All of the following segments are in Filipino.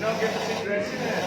know, get to sit dressing it.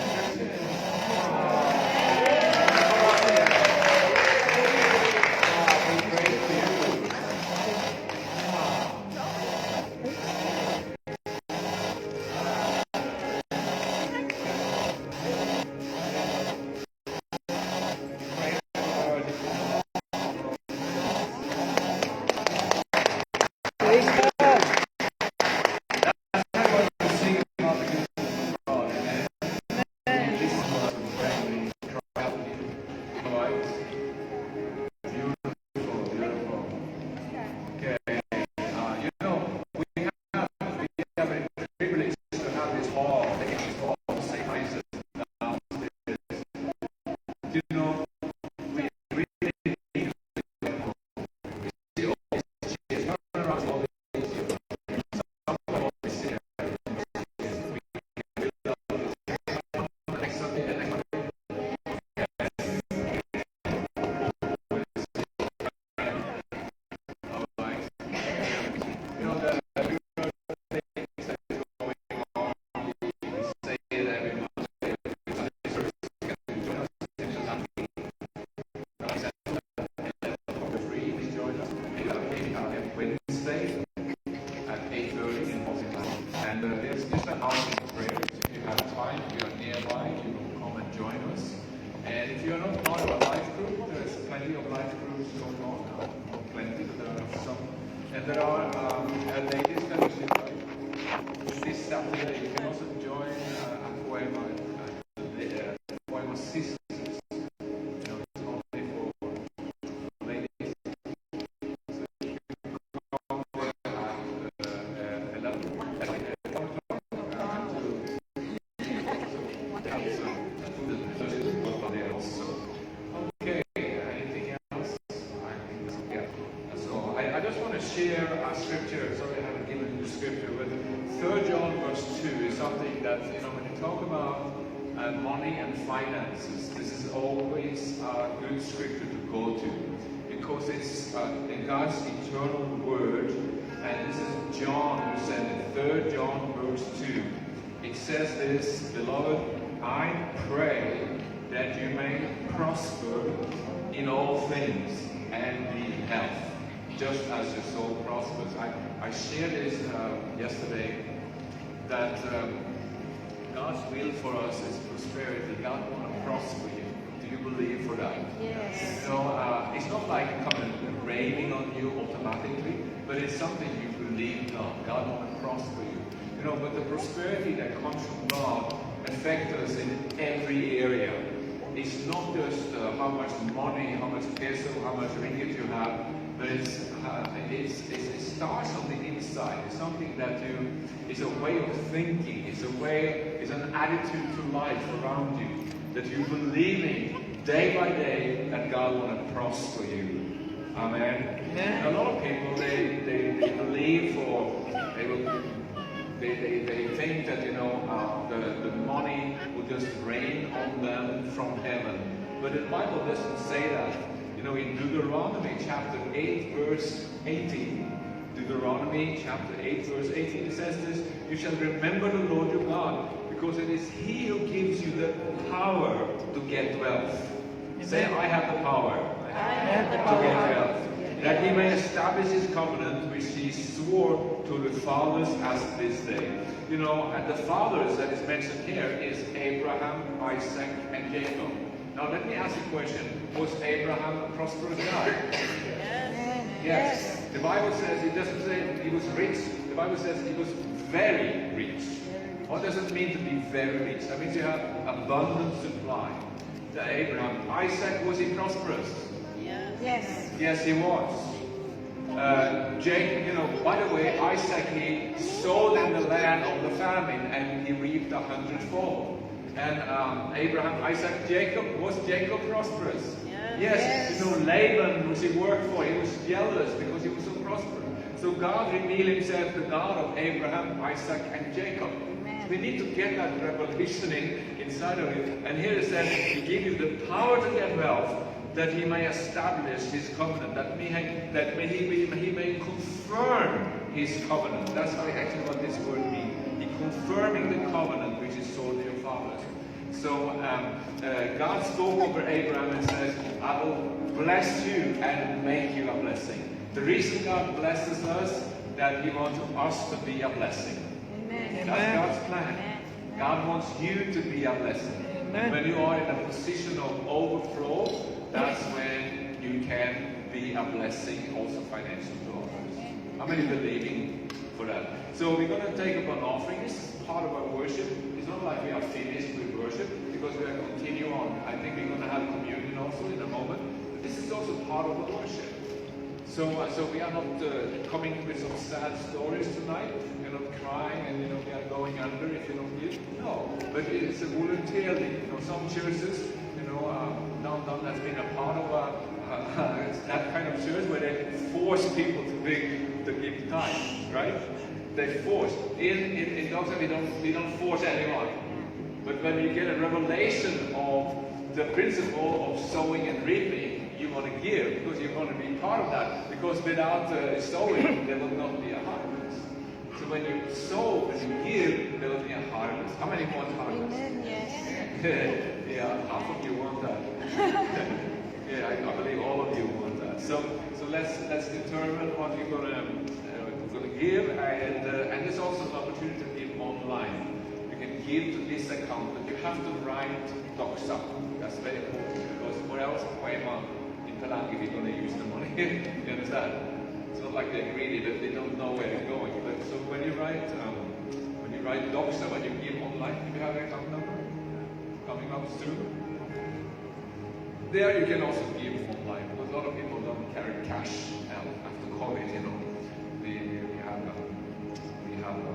Finances. This is always a good scripture to go to because it's in God's eternal word, and this is John who said in 3 John verse 2. It says this, beloved, I pray that you may prosper in all things and be in health, just as your soul prospers. I shared this yesterday that God's will for us is prosperity. God wants to prosper you. Do you believe for that? Yes. So it's not like coming raining on you automatically, but it's something you believe God. God wants to prosper you. You know, but the prosperity that comes from God affects us in every area. It's not just how much money, how much peso, how much ringgit you have, but it starts on the inside. It's something that it's a way of thinking. It's an attitude to life around you that you're believing day by day that God wants to prosper you. Amen. Yeah. A lot of people they believe they think that the money will just rain on them from heaven, but the Bible doesn't say that. You know, in Deuteronomy chapter 8 verse 18, Deuteronomy chapter 8 verse 18, it says this: you shall remember the Lord your God, because it is He who gives you the power to get wealth. Say, I have the power, to get wealth. That He may establish His covenant which He swore to the fathers as this day. You know, and the fathers that is mentioned here is Abraham, Isaac, and Jacob. Now let me ask you a question. Was Abraham a prosperous guy? Yes. The Bible says, it doesn't say he was rich. The Bible says he was very rich. What does it mean to be very rich? That means you have abundant supply. Abraham. Isaac, was he prosperous? Yes. Yes, he was. Jacob, by the way, Isaac, he sowed in the land of the famine and he reaped 100-fold. And Abraham, Isaac, Jacob, was Jacob prosperous? Yes. Laban, which he worked for, he was jealous because he was so prosperous. So God revealed Himself, the God of Abraham, Isaac, and Jacob. Amen. We need to get that revelation inside of it. And here it says, He gave you the power to get wealth, that He may establish His covenant, that He may confirm His covenant. That's actually what this word means. He confirming the covenant which is so So God spoke over Abraham and said, I will bless you and make you a blessing. The reason God blesses us, that He wants us to be a blessing. Amen. That's God's plan. God wants you to be a blessing. And when you are in a position of overflow, that's when you can be a blessing, also financial to others. How many believing for that? So we're going to take up an offering. This is part of our worship. It's not like we are finished with worship, because we're going to continue on. I think we're going to have communion also in a moment. But this is also part of the worship. So we are not coming with some sad stories tonight. We're not crying and we are going under if you don't give. No, but it's a voluntarily. Some churches, downtown has been a part of that kind of church where they force people to give time, right? They force. In Doxa we don't force anyone. But when you get a revelation of the principle of sowing and reaping, you want to give because you want to be part of that. Because without sowing, there will not be a harvest. So when you sow and you give, there will be a harvest. How many want harvest? Amen, yes. Yeah, half of you want that. Yeah, I believe all of you want that. So let's determine what you're gonna give, and there's also an opportunity to give online. You can give to this account, but you have to write Doxa. That's very important, because where else in Pelangi we're going to use the money. You understand? It's not like they're greedy, but they don't know where it's going. But so when you write Doxa, when you give online, do you have an account number coming up soon? There you can also give online, because a lot of people don't carry cash after COVID. We have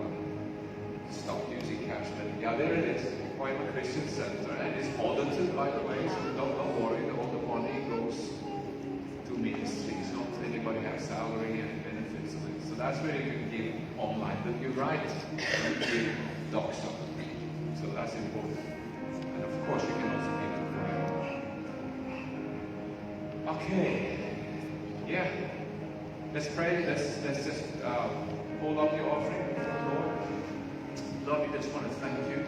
stopped using cash. But yeah, there it is. Weimar Christian Center, and it's audited, by the way, so don't worry, all the money goes to ministries, not anybody has salary and benefits of it. So that's where you can give online, but you're right, you give Doxa. So that's important. And of course you can also give it prayer. Okay. Yeah. Let's pray. Let's just hold up your offering before the Lord. Lord, we just want to thank you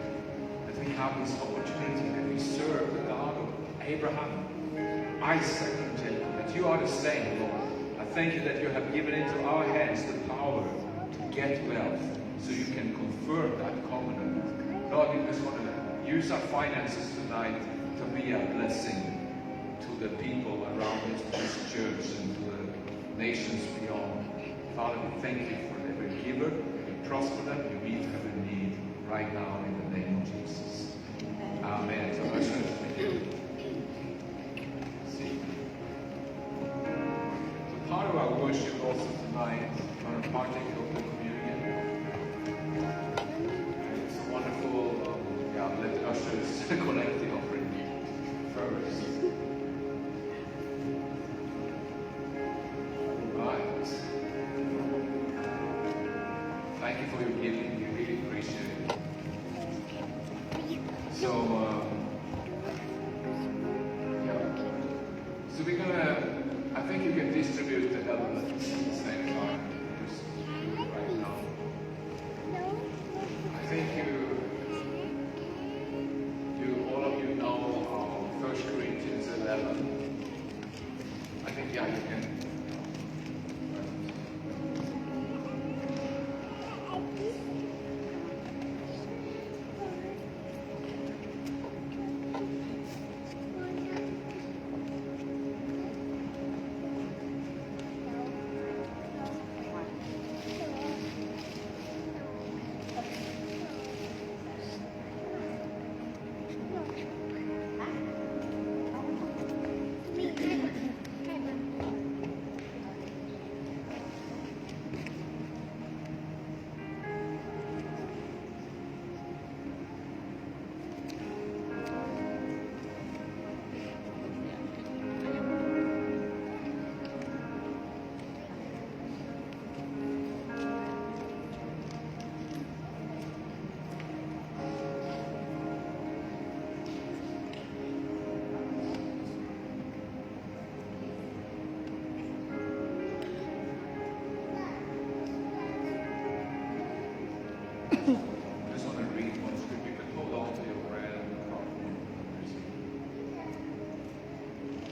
that we have this opportunity, that we serve the God of Abraham, Isaac, and Jacob, that you are the same, Lord. I thank you that you have given into our hands the power to get wealth, so you can confirm that covenant. Lord, we just want to use our finances tonight to be a blessing to the people around this church and to the nations beyond. Father, we thank you for every giver. You prosper them, you meet every need right now in the name of Jesus. Amen. So let's thank you. See. So part of our worship also tonight, we're going to partake of the communion. It's a wonderful, let the ushers collect the offering first. Right. Thank you for your giving. We really appreciate it. So, so we're gonna, I think you can distribute the elements at the same time. Just right now. I think all of you know 1 Corinthians 11. I think, yeah, you can.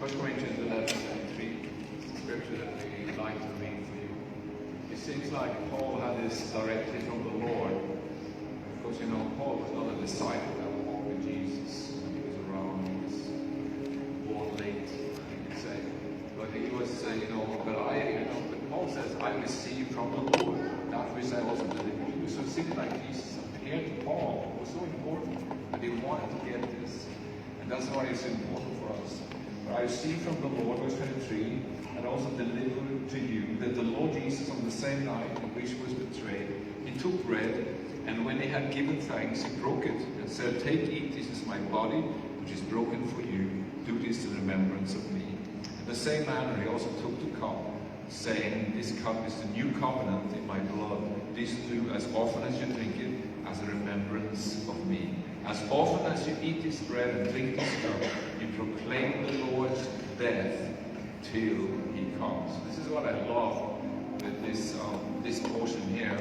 1 Corinthians 11:23, scripture that we like to read for you. It seems like Paul had this directly from the Lord. Of course, you know, Paul was not a disciple that walked with Jesus. He was around, he was born late, you could say. But he was, but Paul says, I received from the Lord that which I also delivered to you. So it seems like Jesus appeared to Paul. It was so important that he wanted to get this. And that's why it's important for us. But I received from the Lord, verse 23, and also delivered to you that the Lord Jesus, on the same night in which he was betrayed, he took bread, and when he had given thanks, he broke it and said, Take, eat, this is my body, which is broken for you. Do this in remembrance of me. In the same manner, he also took the cup, saying, This cup is the new covenant in my blood. This do as often as you drink it, as a remembrance of me. As often as you eat this bread and drink this cup, you proclaim the Lord's death till he comes. This is what I love with this portion here,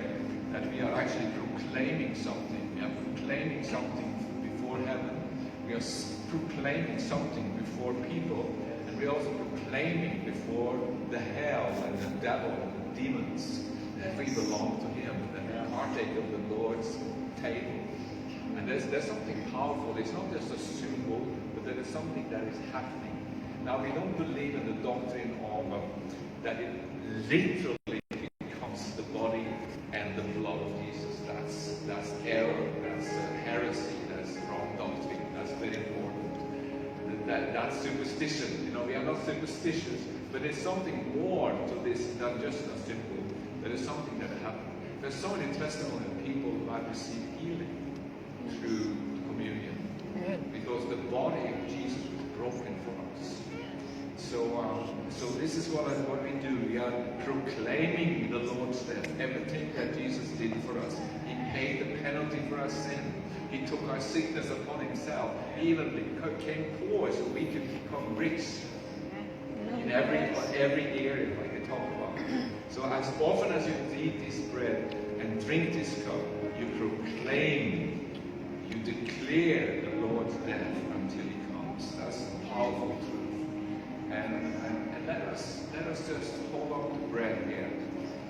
that we are actually proclaiming something. We are proclaiming something before heaven. We are proclaiming something before people. And we are also proclaiming before the hell and the devil and the demons that we belong to him, that we partake of the Lord's table. And there's something powerful. It's not just a symbol, but there is something that is happening. Now, we don't believe in the doctrine of that it literally becomes the body and the blood of Jesus. That's error. That's heresy. That's wrong doctrine. That's very important. That's superstition. You know, we are not superstitious, but there's something more to this than just a symbol. There is something that happened. There's so many testimonies of people who have received healing through communion, because the body of Jesus was broken for us. So this is what we do. We are proclaiming the Lord's death. Everything that Jesus did for us. He paid the penalty for our sin. He took our sickness upon himself. He even became poor so we could become rich in every area like they talk about. So as often as you eat this bread and drink this cup, you proclaim, you declare the Lord's death until he comes. That's a powerful truth. And let us just hold on to bread here.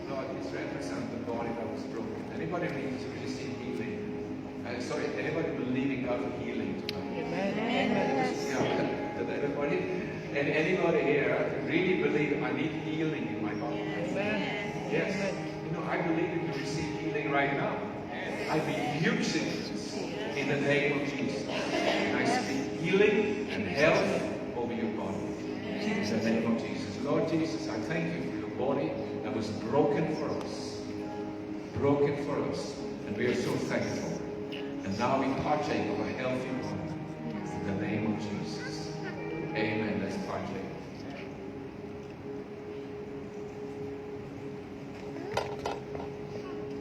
Lord, this represents the body that was broken. Anybody needs to receive healing? Anybody believing God for healing tonight? Amen. Yeah, anybody here really believe I need healing in my body? Amen. Yes. You know, I believe you can receive healing right now. I rebuke sickness in the name of Jesus. And I speak healing and health over your body. In the name of Jesus. Lord Jesus, I thank you for your body that was broken for us. Broken for us. And we are so thankful. And now we partake of a healthy body. In the name of Jesus. Amen. Let's partake.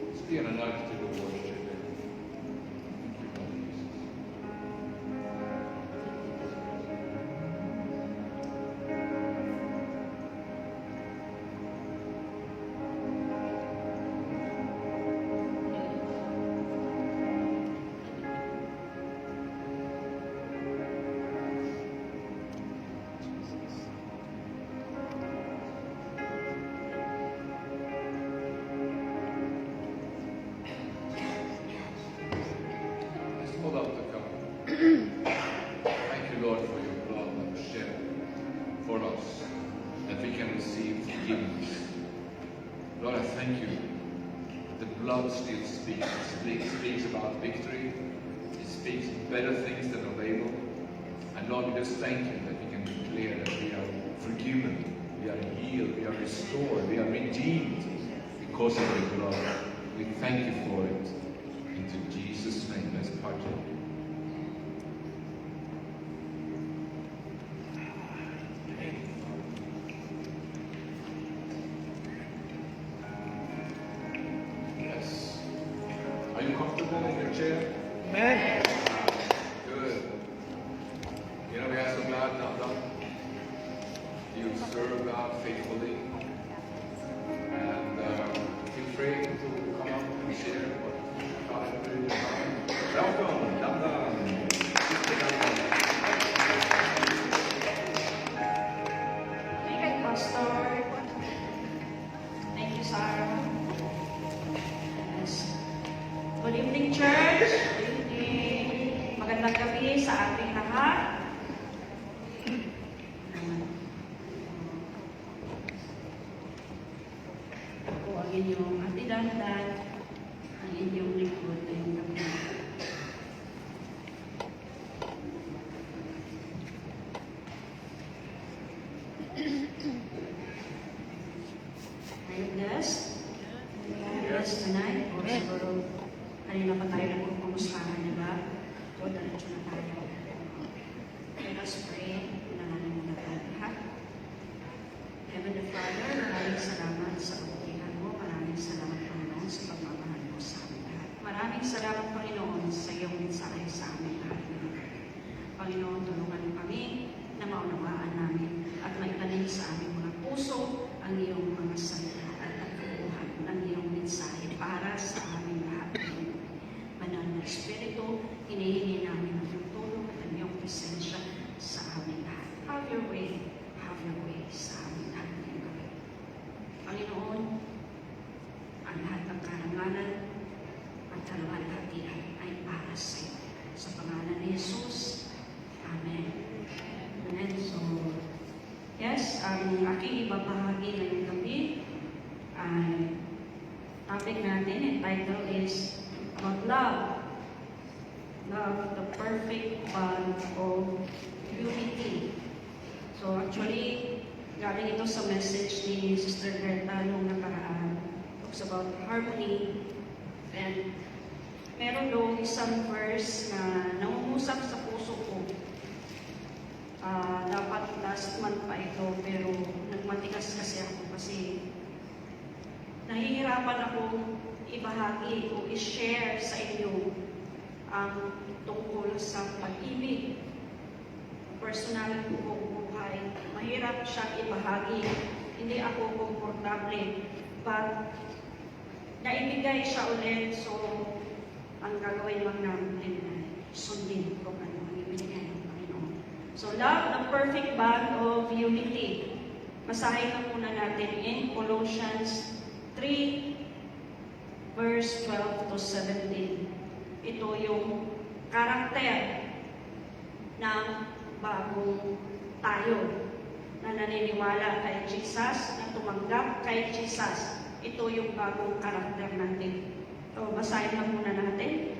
Let's be an anointing to the worship. Still speaks. It speaks about victory. It speaks better things than of Abel. And Lord, we just thank you that we can declare that we are forgiven, we are healed, we are restored, we are redeemed because of your blood. We thank you for it. Into Jesus' name, let's partake. Are you comfortable in your chair? Amen. Good. You know, we are so glad that you serve God faithfully. And feel free to come up and share what God has put in your heart. Welcome, Danda. sa ating lahat. Ako ang inyong Ate Dandan, ang inyong likod ngayong gabi. Are you blessed? Yes, tonight. O siguro, kanina pa tayo nagpupumustahan, di ba? O, diretso na tayo. Let us pray. Pinangalan mo na tayo, ha? Heavenly Father, maraming salamat sa kabutihan mo. Maraming salamat, Panginoon, sa pagmamahal mo sa amin lahat. Maraming salamat, Panginoon, sa iyong mensahe sa amin lahat. Panginoon, tulungan mo kami na maunawaan namin at maitanim sa aming mga puso ang iyong mga salita at ang kabuuhan ng iyong mensahe para sa aming lahat. Banal na Espiritu, hinihingi namin ang iyong tulong at ang iyong presensya sa aming lahat. Have your way sa aming lahat ngayong gabi. Panginoon, ang lahat ng karangalan at kaluwalhatian ay para sa iyo. Sa pangalan ni Jesus, Amen. Amen. So, yes, ang aking ibabahagi ngayong gabi ay topic natin, and title is about love. Love, the perfect bond of unity. So actually, galing ito sa message ni Sister Greta nung nakaraan. Talks about harmony. And meron doon isang verse na nangungusap sa puso ko. Dapat last month pa ito, pero nagmatigas kasi ako kasi nahihirapan akong ibahagi o i-share sa inyo ang tungkol sa pag-ibig. Personal kong buhay. Mahirap siyang ibahagi. Hindi ako komportable. But naibigay siya ulit, so ang gagawin lang namin ay sundin kung ano ang ibigay ng Panginoon. So, love, the perfect bond of unity. Masahin na muna natin in Colossians 3, verse 12 to 17. Ito yung karakter ng bagong tayo na naniniwala kay Jesus, na tumanggap kay Jesus. Ito yung bagong karakter natin. So, basahin na muna natin.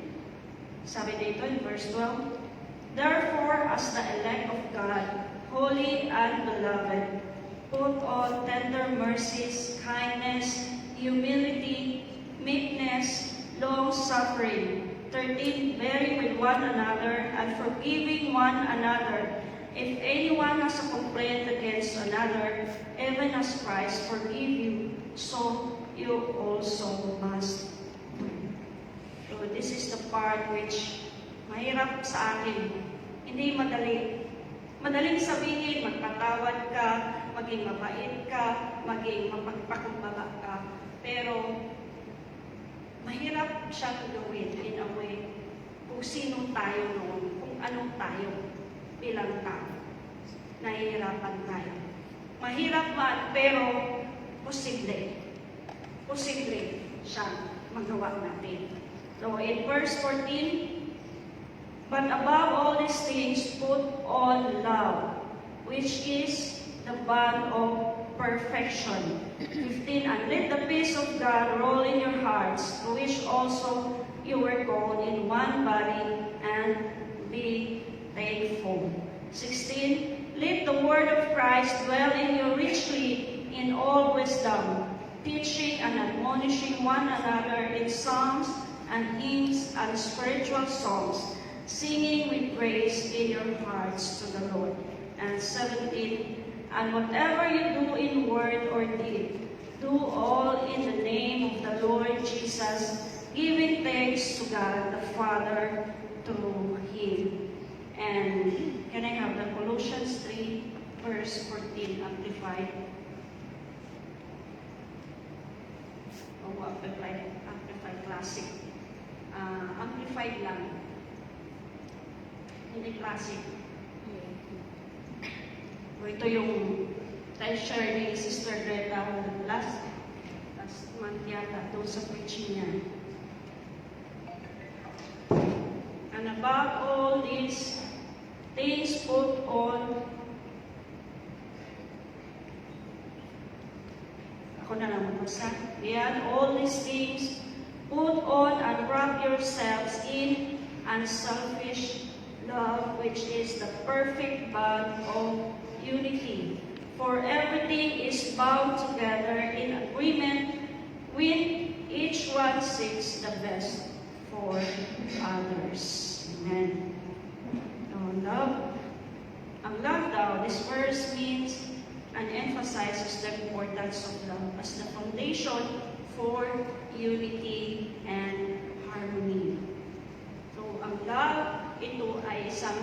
Sabi dito in verse 12, therefore, as the elect of God, holy and beloved, put on tender mercies, kindness, humility, meekness, long-suffering, 13, bearing with one another and forgiving one another. If anyone has a complaint against another, even as Christ forgive you, so you also must do. So this is the part which mahirap sa akin. Hindi madali. Madaling sabihin, magpatawad ka, maging mabait ka, maging mapagpakumbaba ka. Pero mahirap siya gawin in a way kung sino tayo noon, kung anong tayo bilang tao. Nahihirapan tayo. Mahirap man, pero posible. Posible siyang magawa natin. So in verse 14, but above all these things, put on love, which is the bond of perfection. 15, and let the peace of God rule in your hearts, to which also you were called in one body, and be thankful. 16, let the word of Christ dwell in you richly in all wisdom, teaching and admonishing one another in psalms and hymns and spiritual songs, singing with praise in your hearts to the Lord. And 17, and whatever you do in word or deed, do all in the name of the Lord Jesus, giving thanks to God the Father through Him. And can I have the Colossians 3, verse 14, Amplified? Oh, Amplified Classic. Amplified lang. Hindi classic. O ito yung share ni Sister Greta last month yata doon sa preaching niya. And above all this, things put on, ako na lang magbasa. Yan, all these things put on and wrap yourselves in unselfish love, which is the perfect bond of unity. For everything is bound together in agreement when each one seeks the best for others. Amen. Love. Ang love daw, this verse means and emphasizes the importance of love as the foundation for unity and harmony. So, ang love, ito ay isang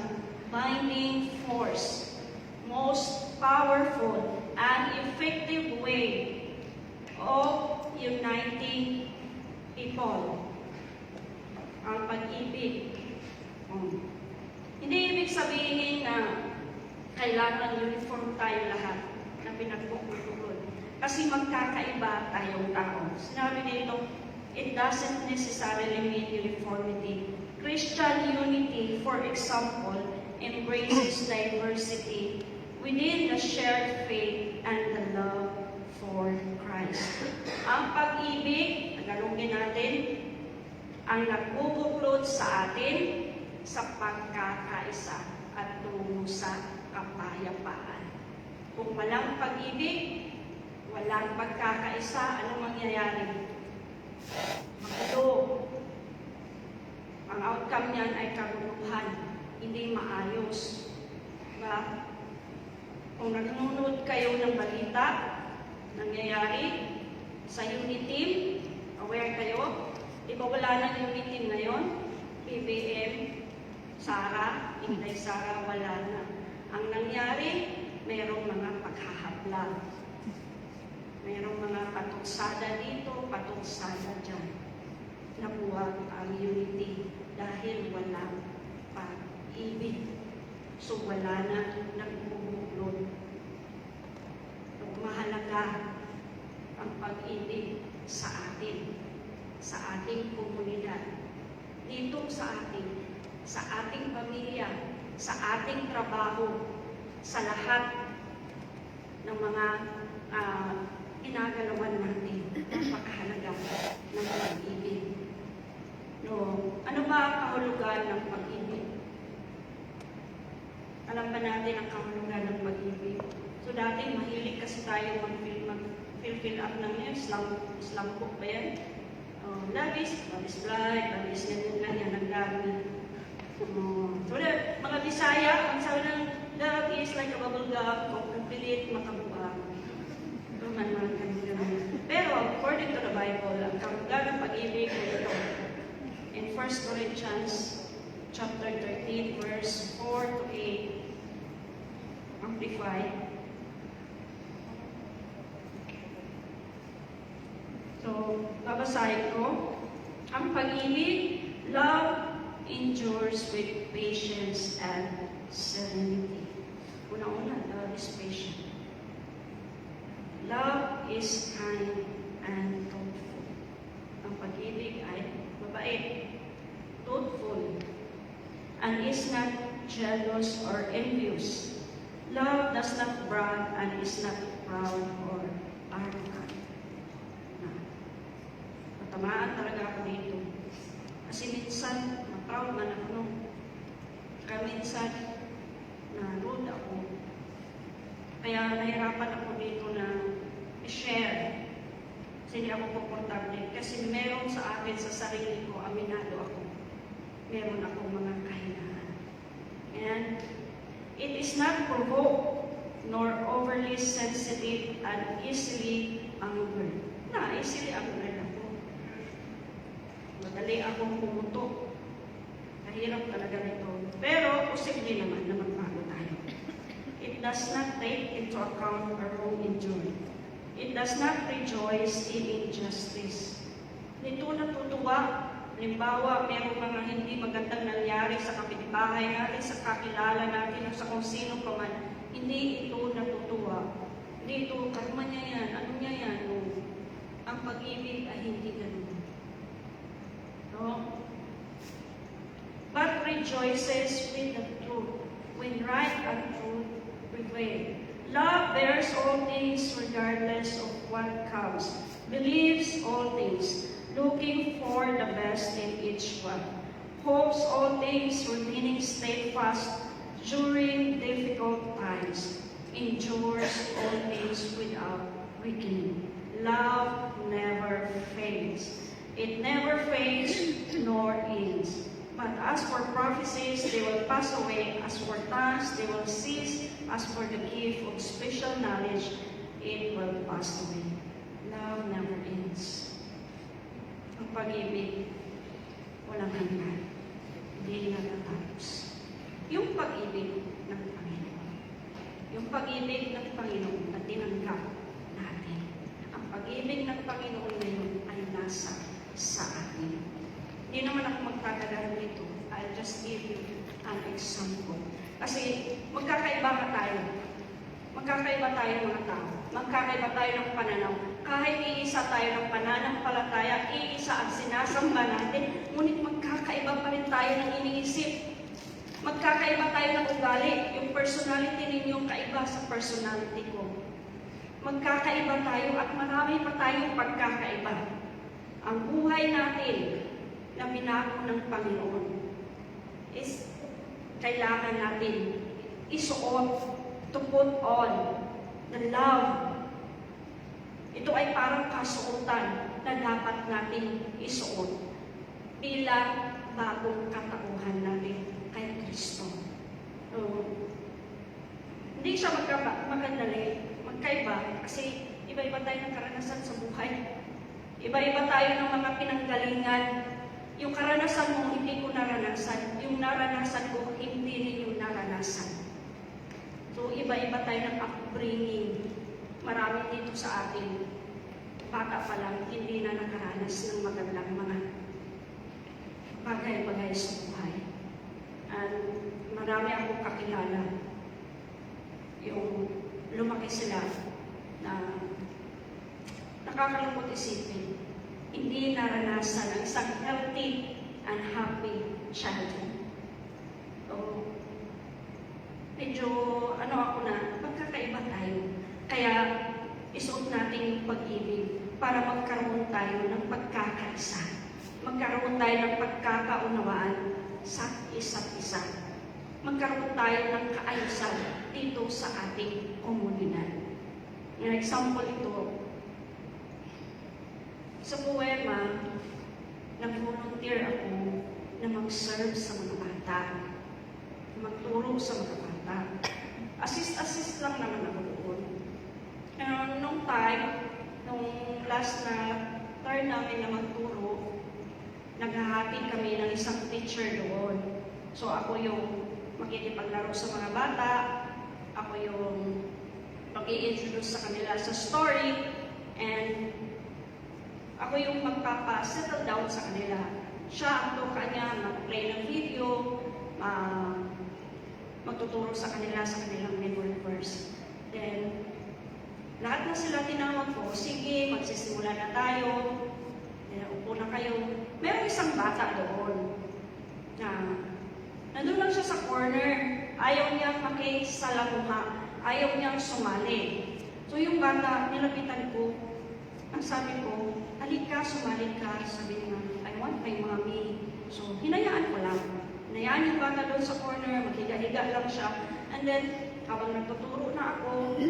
binding force, most powerful and effective way of uniting people. Ang pag-ibig. Hindi ibig sabihin na kailangan uniform tayo lahat na pinagkukulod. Kasi magkakaiba tayong tao. Sinabi dito, it doesn't necessarily mean uniformity. Christian unity, for example, embraces diversity within the shared faith and the love for Christ. Ang pag-ibig, tagalogin natin, ang nagbubuklod sa atin sa pagkakaisa at tungo sa kapayapaan. Kung walang pag-ibig, walang pagkakaisa, anong mangyayari? Magulo. Ang outcome niyan ay kaguluhan, hindi maayos. Diba? Kung nanonood kayo ng balita, nangyayari sa unity team, aware kayo? Di ba wala na unity team ngayon? PBM, Sara, Inday Sara, wala na. Ang nangyari, mayroong mga paghahabla. Mayroong mga patutsada dito, patutsada dyan. Nabuwag ang unity dahil walang pag-ibig. So wala na nagbubuklod. So, mahalaga ang pag-ibig sa atin, sa ating komunidad, dito sa ating pamilya, sa ating trabaho, sa lahat ng mga ginagalawan natin. Napakahalaga ng pag-ibig. No, ano ba ang kahulugan ng pag-ibig? Alam ba natin ang kahulugan ng pag-ibig? So dati mahilig kasi tayo mag-fill up ng Islam book ba yan? Love is blind, love is ganyan ang dami. So mga Bisaya, ang sabi ng love is like a bubble gum, complete, makabuha. Pero according to the Bible, ang kahulugan ng pag-ibig ay ito. In 1 Corinthians chapter 13, verse 4 to 8, Amplified. So, babasahin ko. Ang pag-ibig, love endures with patience and serenity. Una-una, love is patient. Love is kind and thoughtful. Ang pag-ibig ay mabait, thoughtful, and is not jealous or envious. Love does not brag and is not proud or arrogant. Matamaan talaga ako dito. Kasi minsan, ma-proud man ako. Kaya minsan, na-rude ako. Kaya nahirapan ako dito na i-share. Kasi hindi ako komportable. Kasi meron sa akin, sa sarili ko, aminado ako. Meron akong mga kahinaan. And it is not provoked, nor overly sensitive and easily angered. Easily angered ako. Madali akong pumutok. Mahirap talaga nito. Pero, posible naman na magbago tayo. It does not take into account our own injury. It does not rejoice in injustice. Nito natutuwa. Halimbawa, mayroong mga hindi magandang nangyari sa kapitbahay natin, sa kakilala natin, o sa kung sino pa man. Hindi ito natutuwa. Hindi ito, karma niya yan, ano niya yan. No. Ang pag-ibig ay hindi ganun. No? But rejoices with the truth. when right and truth prevail. Love bears all things regardless of what comes, believes all things, looking for the best in each one, hopes all things, remaining steadfast during difficult times, endures all things without weakening. Love never fades. It never fades nor ends. But as for prophecies, they will pass away. As for tongues, they will cease. As for the gift of special knowledge, it will pass away. Love never ends. Ang pag-ibig, walang hanggan. Hindi natatapos. Yung pag-ibig ng Panginoon. Yung pag-ibig ng Panginoon na tinanggap natin. Ang pag-ibig ng Panginoon ngayon ay nasa sa atin. Hindi naman ako magtatagal nito. I'll just give you an example. Kasi magkakaiba ka tayo. Magkakaiba tayo mga tao. Magkakaiba tayo ng pananaw. Kahit iisa tayo ng pananampalataya, iisa ang sinasamba natin, ngunit magkakaiba pa rin tayo ng iniisip. Magkakaiba tayo ng ugali. Yung personality ninyo kaiba sa personality ko. Magkakaiba tayo at marami pa tayong pagkakaiba. Ang buhay natin na binago ng Panginoon is kailangan natin isuot, to put on the love. Ito ay parang kasuotan na dapat natin isuot bilang bagong katauhan natin kay Kristo. So, hindi siya magkaiba kasi iba-iba tayo ng karanasan sa buhay. Iba-iba tayo ng mga pinanggalingan. Yung karanasan mo, hindi ko naranasan. Yung naranasan ko, hindi ninyo naranasan. So, iba-iba tayo ng upbringing. Marami dito sa atin. Bata pa lang, hindi na nakaranas ng magandang mga bagay-bagay sa buhay. And marami akong kakilala. Yung lumaki sila na nakakalungkot isipin. Hindi naranasan ang isang healthy and happy childhood. So, medyo, ako na, magkakaiba tayo. Kaya, isuot natin yung pag-ibig para magkaroon tayo ng pagkakaisa. Magkaroon tayo ng pagkakaunawaan sa isa't isa. Magkaroon tayo ng kaayusan dito sa ating komunidad. Yung example ito, sa poema, nag-volunteer ako na mag-serve sa mga bata, magturo sa mga bata. Assist lang naman ako doon. Nung time, nung last na turn namin na magturo, naghahatid kami ng isang teacher doon. So ako yung makikipaglaro sa mga bata, ako yung mag-i-introduce sa kanila sa story, and ako yung magpapa-settle down sa kanila. Siya ang toka niya, mag-play ng video, magtuturo sa kanila sa kanilang memory verse. Then, lahat na sila tinawag ko, sige, magsisimula na tayo, upo na kayo. Merong isang bata doon na nandun lang siya sa corner, ayaw niyang makisalamuha, ayaw niyang sumali. So yung bata, nilapitan ko, ang sabi ko, halika, sumali ka, sabi niya, I want my mommy. So, hinayaan ko lang. Hinayaan yung bata doon sa corner, maghiga-higa lang siya. And then, habang nagtuturo na ako,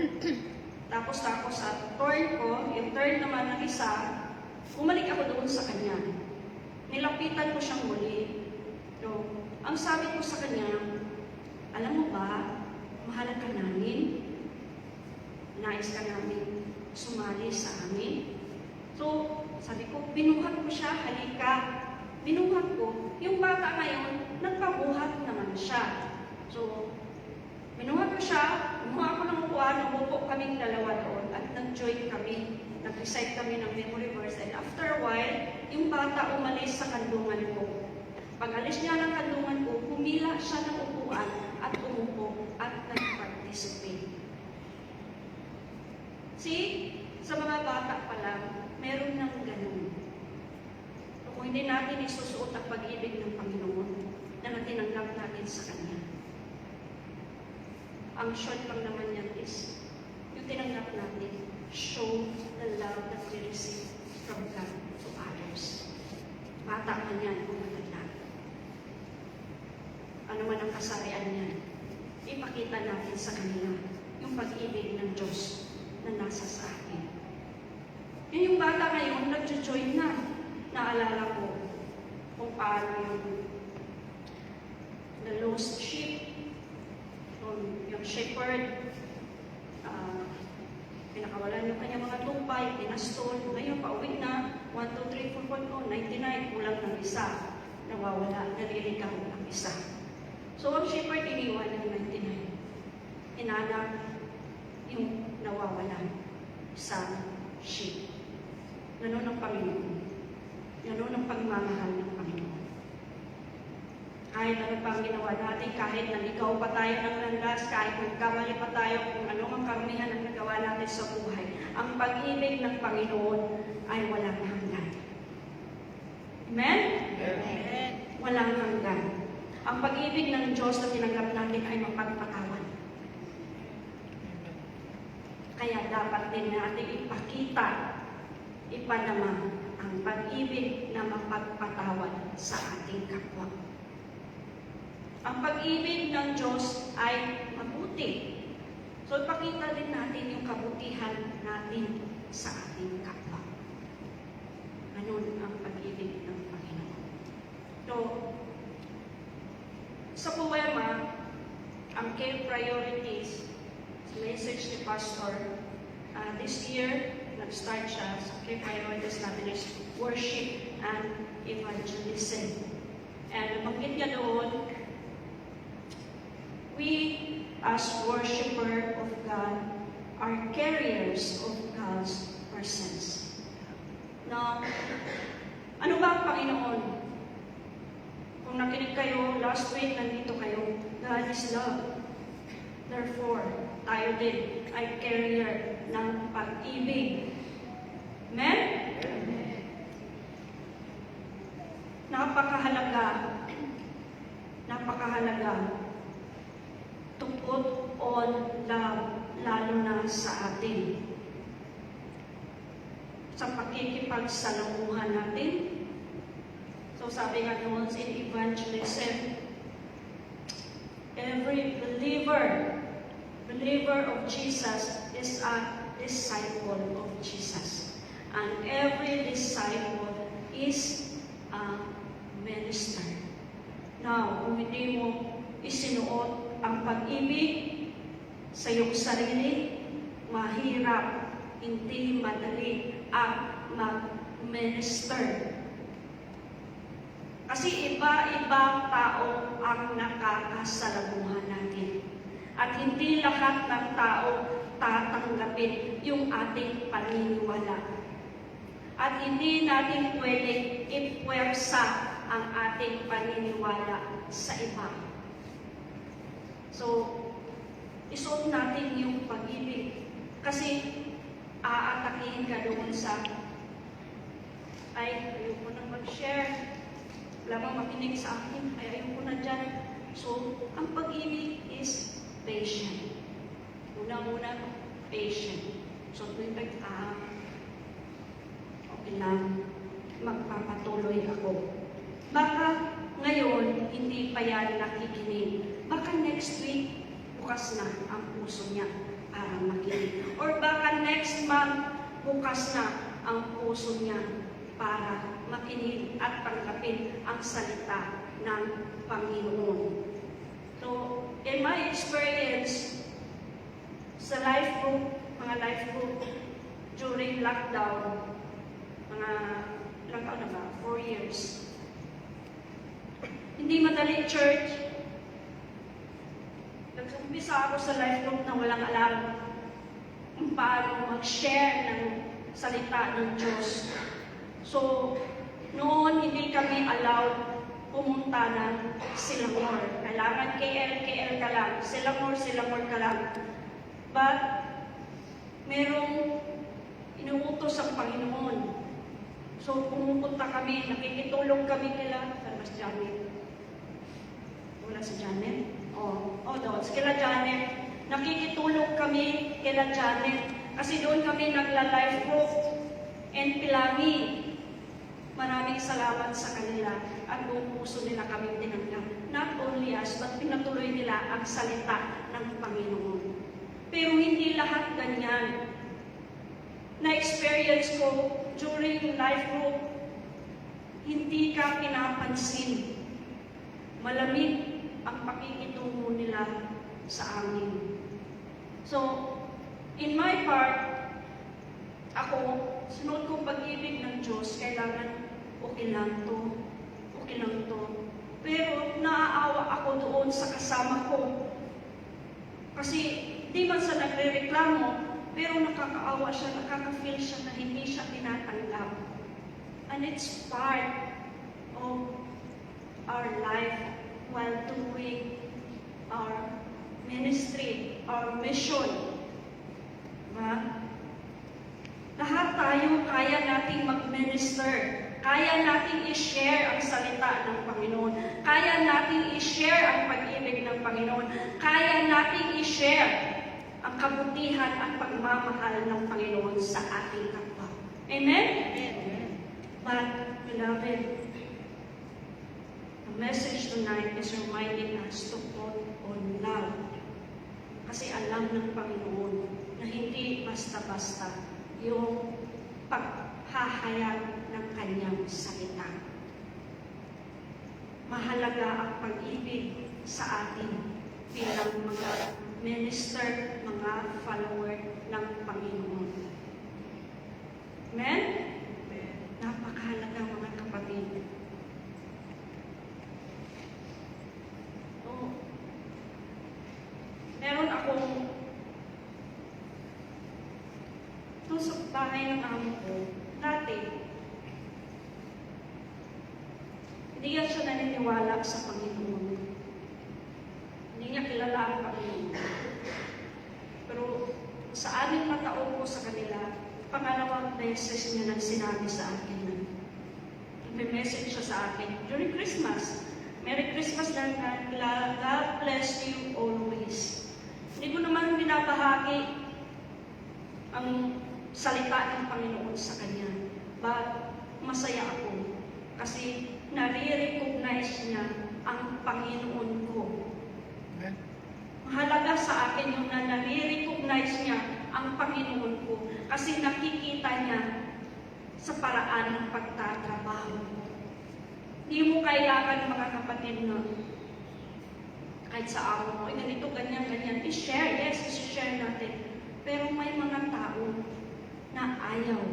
tapos sa turn ko, yung turn naman ng isa, umalik ako doon sa kanya. Nilapitan ko siyang muli. So, ang sabi ko sa kanya, alam mo ba, mahal ka namin, nais ka namin sumali sa amin. So, sabi ko, binuhat ko siya, halika. Binuhat ko. Yung bata ngayon, nagpabuhat naman siya. So, binuhat ko siya, kumuha ako ng upuan, umupo kaming dalawa doon, at nag-join kami. Nag-recite kami ng memory verse. And after a while, yung bata umalis sa kandungan ko. Pag alis niya ng kandungan ko, humila siya ng upuan at umupo at nag-participate. See, sa mga bata pa lang, meron ng ganun. So, kung hindi natin isusuot ang pag-ibig ng Panginoon na natinanggap natin sa Kanya, ang short lang naman yan is yung tinanggap natin, show the love that we receive from God to others. Bata man yan o matanda. Ano man ang kasarian niyan, ipakita natin sa kanila yung pag-ibig ng Diyos na nasa sa atin. Yun yung bata ngayon, nag-join na. Naalala ko kung paano yung the lost sheep, yung shepherd, pinakawalan yung kanyang mga tumpay, pinastol, ngayon pauwi na, 1, 2, 3, 4, 5, 99, kulang ng isa, nawawala, naliligaw ng isa. So ang shepherd iniwan ng 99, inanap yung nawawala sa sheep. Ganun ang Panginoon. Ganun ang pagmamahal ng Panginoon. Kahit ano pang ginawa natin, kahit naligaw pa tayo ng landas, kahit nagkamali pa tayo kung ano ang karamihan ang nagawa natin sa buhay, ang pag-ibig ng Panginoon ay walang hanggan. Amen? Amen. Walang hanggan. Ang pag-ibig ng Diyos na tinanggap natin ay mapagpatawad. Kaya dapat din natin ipakita, ipanama ang pag-ibig na mapagpatawad sa ating kapwa. Ang pag-ibig ng Diyos ay mabuti. So, ipakita din natin yung kabutihan natin sa ating kapwa. Ganun ang pag-ibig ng Panginoon. So, sa poema, ang key priorities, message ni Pastor, this year, nag-start siya sa key priorities natin is worship and evangelism. And nabanggit niya doon, we as worshiper of God are carriers of God's presence. Now, ano ba ang Panginoon? Kung nakinig kayo, last week, nandito kayo, God is love. Therefore, tayo din ay carrier ng pag-ibig. Amen? Napakahalaga to put on love, lalo na sa atin. Sa pakikipagsalamuhan natin. So sabi nga doon in evangelism, every believer of Jesus is a disciple of Jesus. And every disciple is a minister. Now, kung hindi mo isinuot ang pag-ibig sa iyong sarili, mahirap, hindi madali ang mag-minister. Kasi iba-ibang tao ang nakakasalamuhan natin. At hindi lahat ng tao tatanggapin yung ating paniniwala. At hindi natin pwedeng ipwersa ang ating paniniwala sa iba. So, isuot natin yung pag-ibig. Kasi aatakihin ka doon sa, ay, ayoko na mag-share. Wala bang makinig sa akin, ay ayoko na dyan. So, ang pag-ibig is patient. Una-una, patient. So, tuwing okay lang, magpapatuloy ako. Baka ngayon, hindi pa yan nakikinig. Baka next week, bukas na ang puso niya para makinig. Or baka next month, bukas na ang puso niya para makinig at tanggapin ang salita ng Panginoon. So, in my experience, sa life group, mga life group, during lockdown, mga ilang taon na ba? 4 years. Hindi madali church. Nag-umpisa ako sa life group na walang alam kung paano mag-share ng salita ng Diyos. So, noon hindi kami allowed pumunta ng Silangor. Kailangan KL ka lang. Silangor ka lang. But, merong inuutos ang Panginoon. So, pumupunta kami, nakikitulong kami kila, Mas Janet. Wala si Janet? Oo, doon. Kila Janet, Nakikitulong kami kila Janet kasi doon kami nagla-life group and Pilangi. Maraming salamat sa kanila at buong puso nila kami tinanggap. Not only us, but pinatuloy nila ang salita ng Panginoon. Pero hindi lahat ganyan. Na-experience ko during life group, hindi ka pinapansin. Malamig ang pakikitungo nila sa amin. So, in my part, ako, sunod kong pag-ibig ng Diyos, kailangan okay lang to. Pero naaawa ako doon sa kasama ko. Kasi di man sa nagre-reklamo, pero nakakaawa siya, nakaka-feel siya na hindi siya tinatanggap. And it's part of our life while doing our ministry, our mission. Diba? Lahat tayo kaya nating mag-minister. Kaya nating i-share ang salita ng Panginoon. Kaya nating i-share ang pag-ibig ng Panginoon. Kaya nating i-share ang kabutihan at pagmamahal ng Panginoon sa ating kapwa. Amen? Amen. But, beloved, the message tonight is reminding us to put on love. Kasi alam ng Panginoon na hindi basta-basta yung paghahayag ng kanyang salita. Mahalaga ang pag-ibig sa atin bilang mga minister, mga follower ng Panginoon. Amen? Napakahalaga mga kapatid. So, meron akong doon sa bahay ng amo ko, dati, hindi niya siya naniniwala sa Panginoon. Hindi niya kilala ang Panginoon. Pero sa 6 na taon ko sa kanila, pangalawang beses niya nang sinabi sa akin. May message siya sa akin during Christmas. Merry Christmas na God bless you always. Hindi ko naman binabahagi ang salita ng Panginoon sa kanya. But masaya ako kasi nare-recognize niya ang Panginoon ko. Mahalaga sa akin yung na nare-recognize niya ang Panginoon ko kasi nakikita niya sa paraan ng pagtatrabaho. Hindi mo kailangan mga kapatid na kahit sa amo mo, ganito, ganyan, i-share. Yes, i-share natin. Pero may mga tao na ayaw,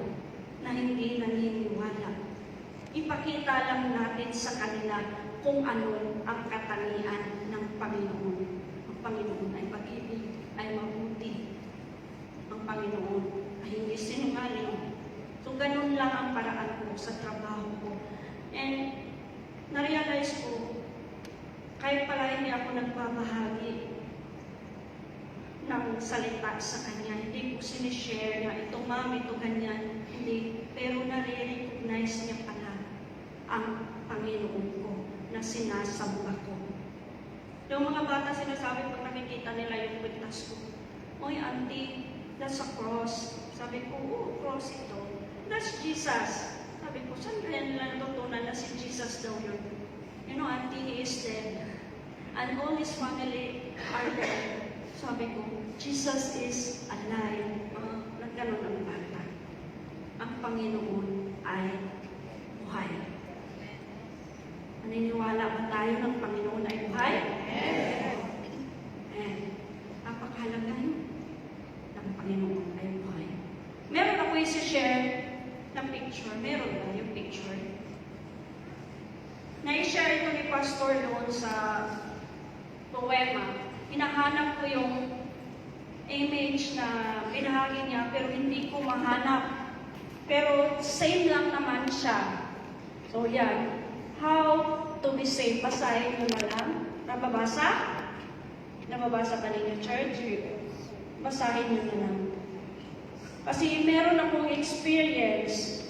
na hindi naniniwala. Ipakita lang natin sa kanila kung ano ang katangian ng Panginoon. Ang Panginoon ay pag-ibig, ay mabuti. Ang Panginoon ay hindi sinungaling. So, ganun lang ang paraan ko sa trabaho ko. And, na-realize ko, kahit pala hindi ako nagbabahagi ng salita sa kanya, hindi ko sinishare na ito ma'am, ito ganyan, hindi. Pero nare-recognize niya pala ang Panginoon ko na sinasamba ko. Yung mga bata sinasabi pag nakikita nila yung kwintas ko, "Oy, auntie, that's a cross." Sabi ko, "Oo, cross ito. That's Jesus." Sabi ko, saan kaya nila natutunan na si Jesus daw yun? You know, auntie, he is dead. And all his family are dead. Sabi ko, Jesus is alive. Nagganon ang bata. Ang Panginoon ay buhay. Naniniwala ba tayo ng Panginoon ay buhay? Yes. And napakahalaga yun ng Panginoon ay buhay. Meron ako i-share ng picture. Meron ba yung picture? Na-share ito ni Pastor noon sa poema. Hinahanap ko yung image na binahagi niya pero hindi ko mahanap. Pero same lang naman siya. So yan. How to be saved. Basahin mo na lang. Nababasa? Nababasa ba ninyo, church? Basahin nyo na lang. Kasi meron akong experience.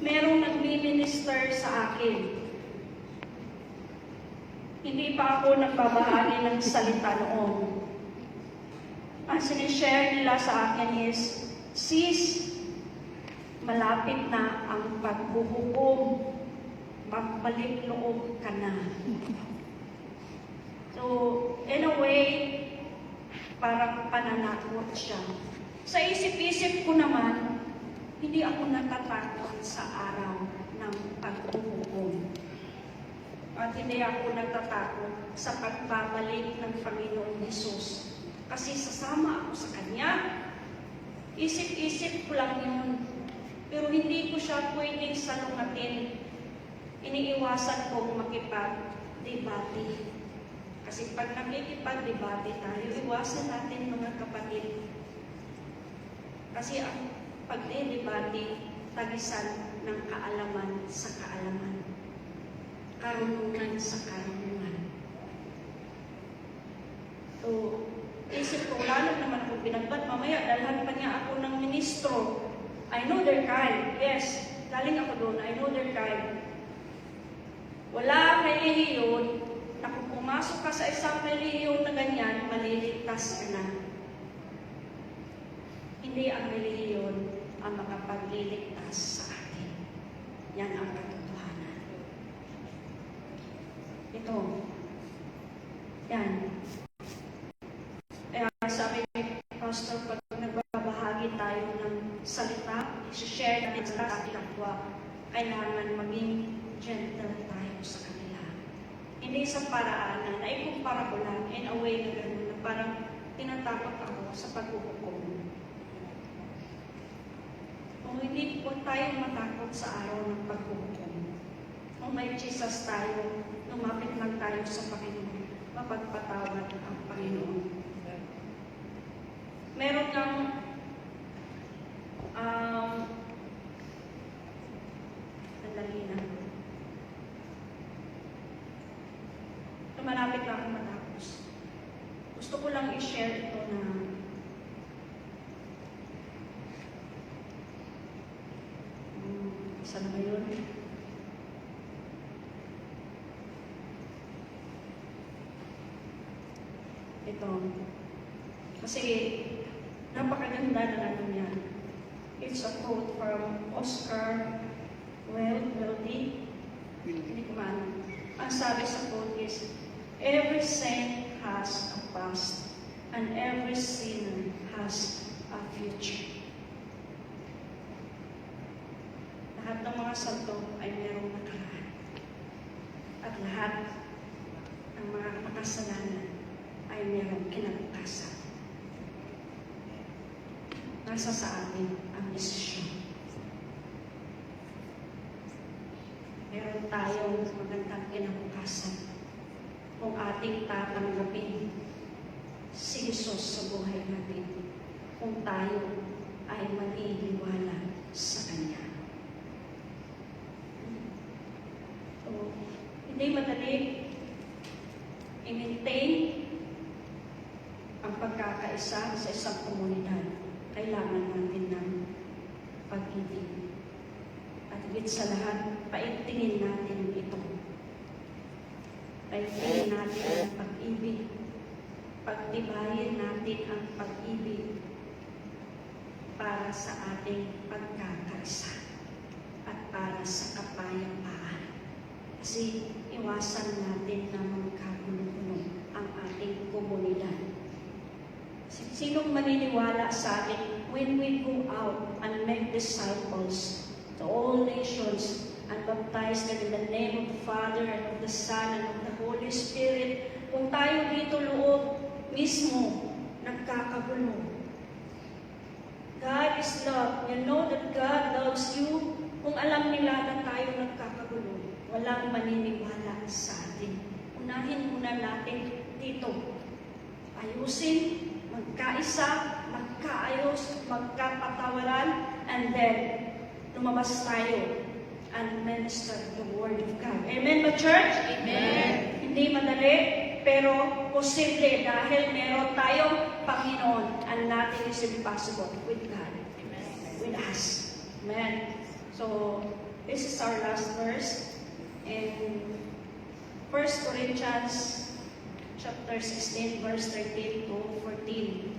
Merong nagmi-minister sa akin. Hindi pa ako nagbabahagi ng salita noon. ang sinishare nila sa akin is, sis, malapit na ang paghuhukom. Magbalik loob ka na. So, in a way, parang pananakot siya. Sa isip-isip ko naman, hindi ako natatakot sa araw ng paghuhukom. At hindi ako natatakot sa pagbabalik ng Panginoon Hesus. Kasi sasama ako sa Kanya. Isip-isip ko lang yun. Pero hindi ko siya pwedeng salungatin. Iniiwasan kong makipag-debate. Kasi pag nakikipag-debate tayo, iwasan natin mga kapatid. Kasi ang pagdedebate, tagisan ng kaalaman sa kaalaman. Karunungan sa karunungan. So, isip ko, lalo naman ako binagbat. Mamaya, dalhan pa niya ako ng ministro. I know their kind. Yes, galing ako doon. I know their kind. Wala relihiyon na kung pumasok ka sa isang relihiyon na ganyan, maliligtas ka na. Hindi ang relihiyon ang makapagliligtas sa atin. Yan ang katotohanan. Ito. Yan. Kaya sabi ni Pastor, pag nagbabahagi tayo ng salita, i-share natin sa ating kapwa, kailangan maging gentle tayo sa kanila. Hindi sa paraan na ikumpara ko lang in a way na gano'n na parang tinatakot ako sa paghuhukom. Kung hindi po tayo matakot sa araw ng paghuhukom, kung may Jesus tayo, lumapit lang tayo sa Panginoon, mapagpatawad ang Panginoon. Meron kang sandali na. Malapit na akong matapos. Gusto ko lang i-share ito na isa na ngayon. Ito. Kasi napakaganda na ano yan. It's a quote from Oscar Wilde. Hindi ko maano. Ang sabi sa quote is, every saint has a past, and every sinner has a future. Lahat ng mga santo ay mayroong nakaraan. At lahat ng mga makasalanan ay mayroong kinabukasan. Nasa sa atin ang desisyon. Meron tayong magandang kinabukasan kung ating tatanggapin si Jesus sa buhay natin, kung tayo ay maniniwala sa Kanya. So, hindi madali i-maintain ang pagkakaisa sa isang komunidad. Kailangan natin ng pag-ibig. At higit sa lahat, paigtingin natin ito. Paigtingin natin ang pag-ibig. Pagtibayin natin ang pag-ibig para sa ating pagkakaisa at para sa kapayapaan. Kasi iwasan natin na magkagulo-gulo ang ating komunidad. Sinong maniniwala sa atin when we go out and make disciples to all nations and baptize them in the name of the Father and of the Son and of the Holy Spirit? Kung tayo dito loob mismo nagkakagulo. God is love. You know that God loves you. Kung alam nila na tayo nagkakagulo, walang maniniwala sa atin. Unahin muna natin dito. Ayusin, magkaisa, magkaayos, magkapatawaran, and then lumabas tayo and minister the Word of God. Amen ba, church? Amen. Hindi madali, pero posible dahil meron tayong Panginoon and nothing is impossible with God. Amen. With us. Amen. So, this is our last verse in 1 Corinthians chapter 16, verse 13 to 14.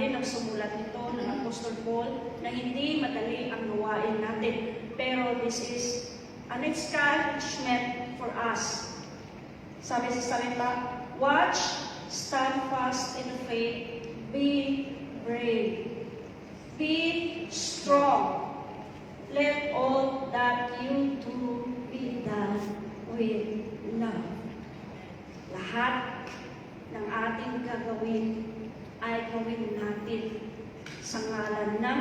Sabi ng sumulat nito ng Apostle Paul na hindi madali ang gawain natin. Pero this is an encouragement for us. Sabi sa salita, watch, stand fast in the faith, be brave, be strong. Let all that you do be done with love. Lahat ng ating gagawin ay gawin natin sa ngalan ng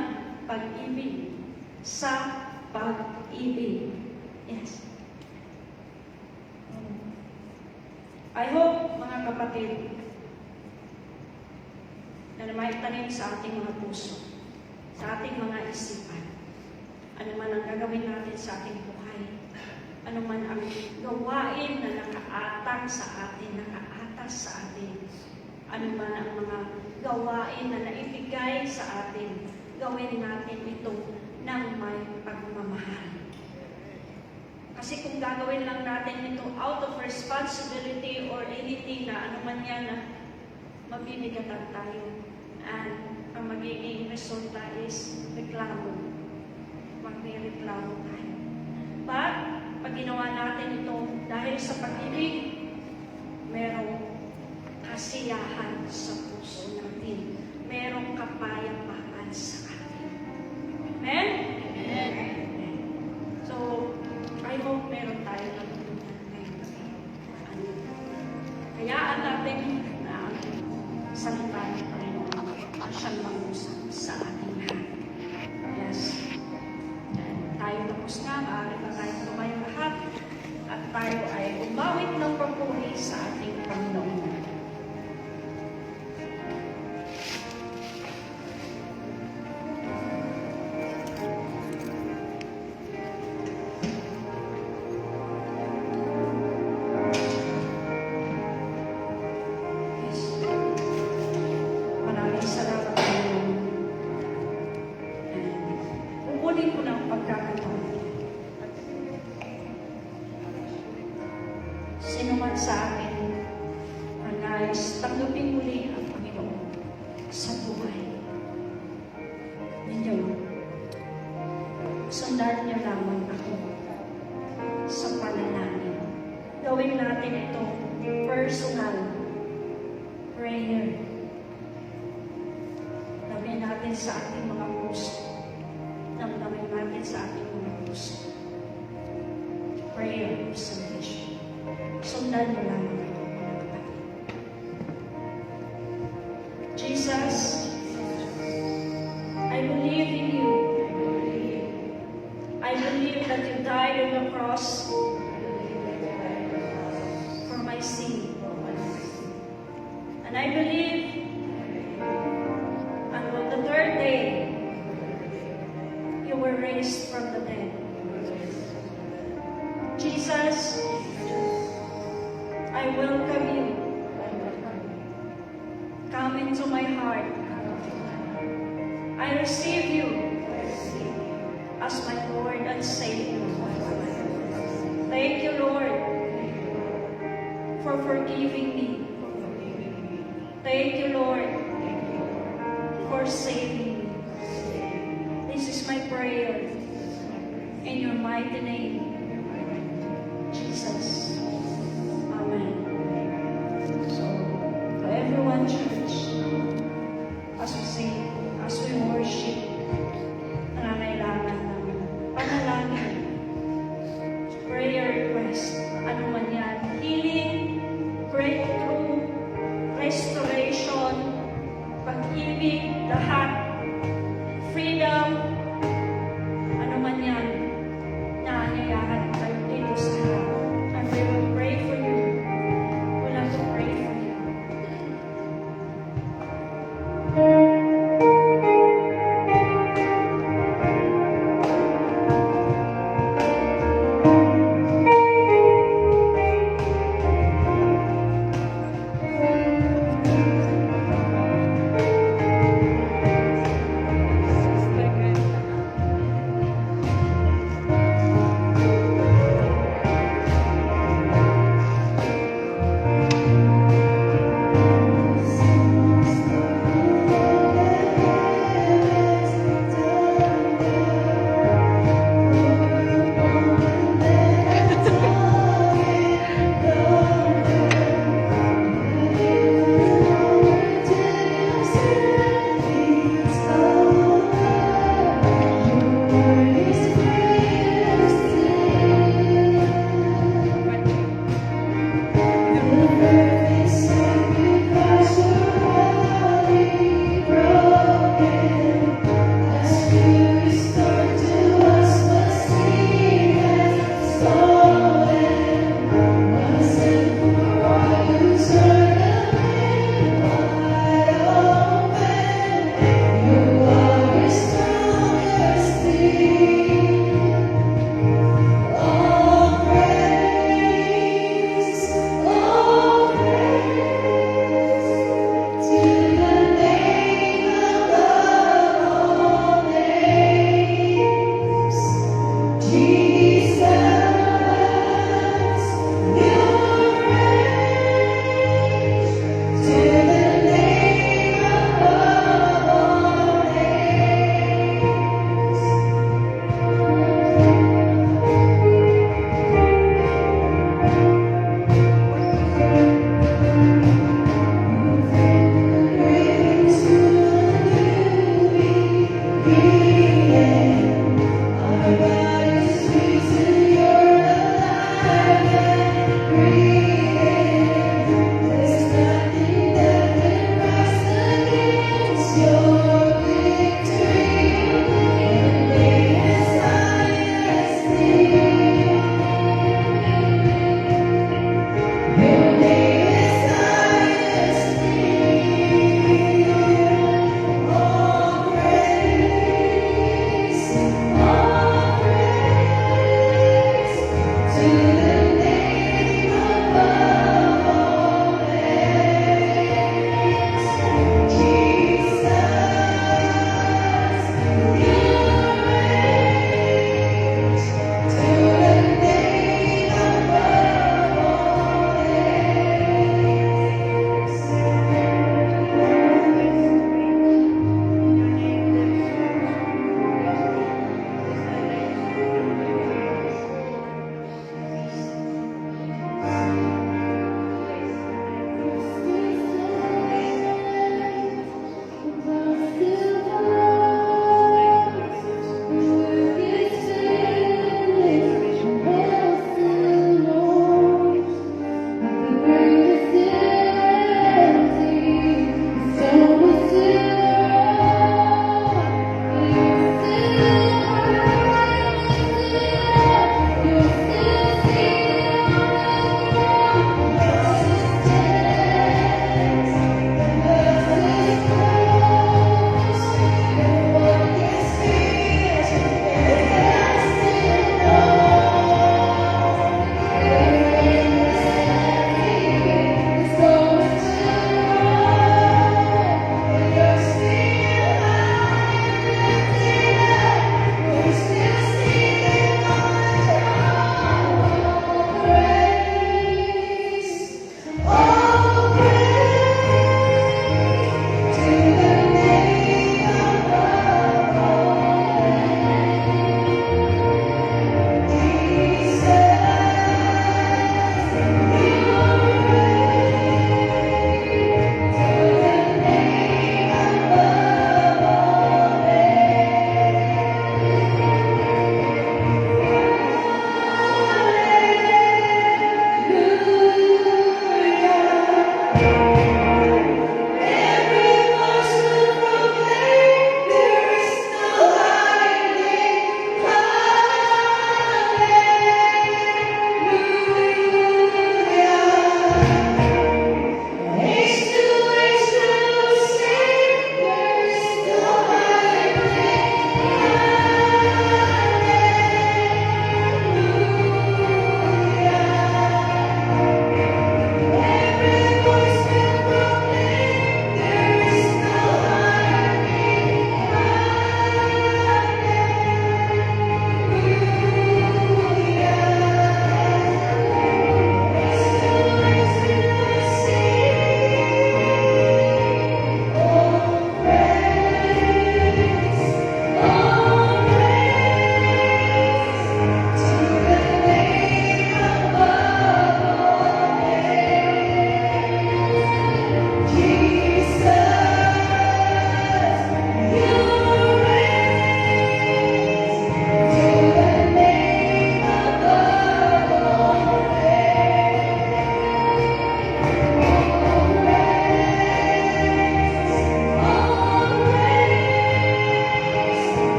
pag-ibig, sa pag-ibig. Yes. I hope, mga kapatid, na may tanim sa ating mga puso, sa ating mga isipan, ano man ang gagawin natin sa ating buhay, ano man ang gawain na nakaatak sa atin, nakaatas sa atin, ano man ang mga gawain na naibigay sa atin, gawin natin ito ng may pagmamahal. Kasi kung gagawin lang natin ito out of responsibility or anything na ano man yan na mabibigatan tayo, and ang magiging resulta is reklamo. Magre-reklamo tayo. But, pag ginawa natin ito dahil sa pag-ibig, merong kasiyahan sa puso natin. Merong kapayapaan sa atin. Amen? Amen. So, I hope meron tayo natutunan ngayon. Hayaan natin na salita ng Panginoon siyang mangusap sa ating lahat. Yes. Tayo tapos na, maaari pa tayo tumayo lahat at tayo ay umawit ng papuri sa ating Panginoon. Sino man sa akin ang nais tanggapin muli ang Panginoon sa buhay ninyo, sundan niyo lamang ako sa panalangin. Gawin natin ito personal prayer. Gawin natin sa ating mga puso. Gawin natin sa ating mga puso. Prayer of salvation. Sundan mo lang mga kapatid. Jesus, I believe in you. I believe that you died on the cross for my sin. And I believe and on the third day you were raised from the dead. Jesus, I welcome you. Come into my heart. I receive you as my Lord and Savior. Thank you, Lord, for forgiving me. Thank you, Lord, for saving me. This is my prayer in your mighty name, Jesus. Amen. So, to everyone, church, as we sing, as we worship, nangangailangan ng panalangin, prayer request, ano man yan, healing, breakthrough, restoration, pag-ibig, lahat, freedom, ano man yan, naanyayahan kayo dito sa harap. And we will pray for you. We'll have to pray for you.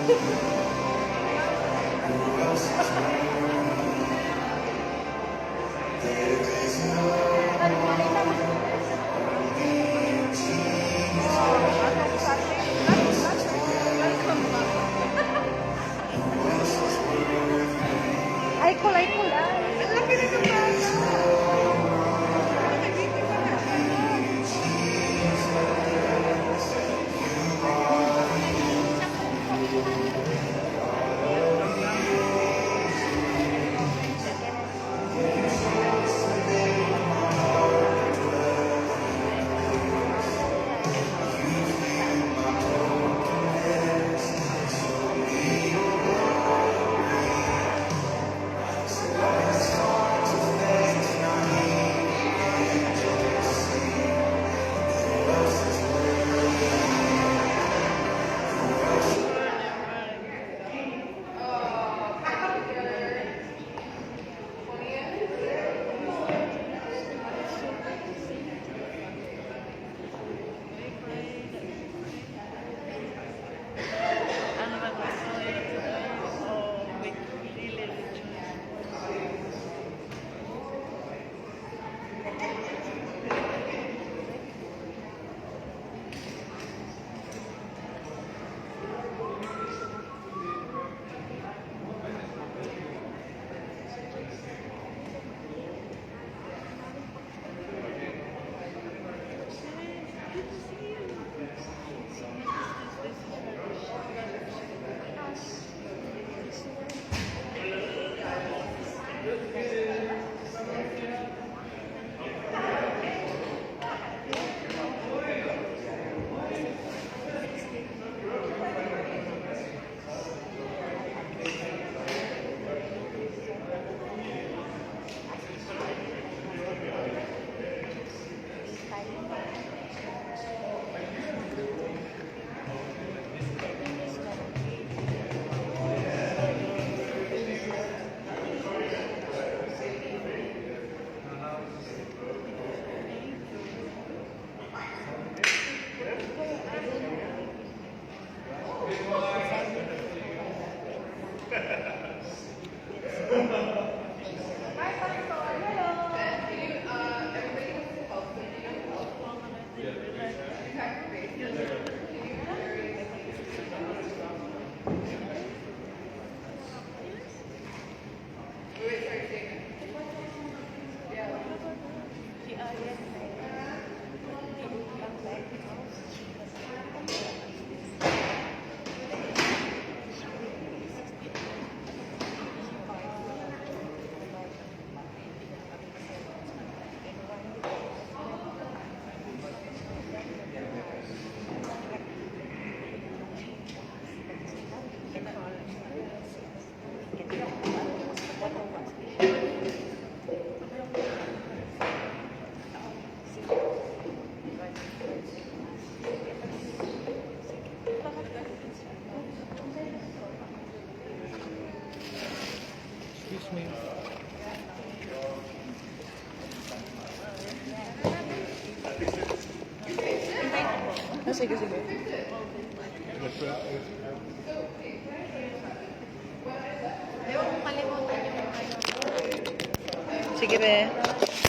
Ay, kulay-kulay. Ang laki na ng bata. Excuse me. Sige, sige. Sige, be.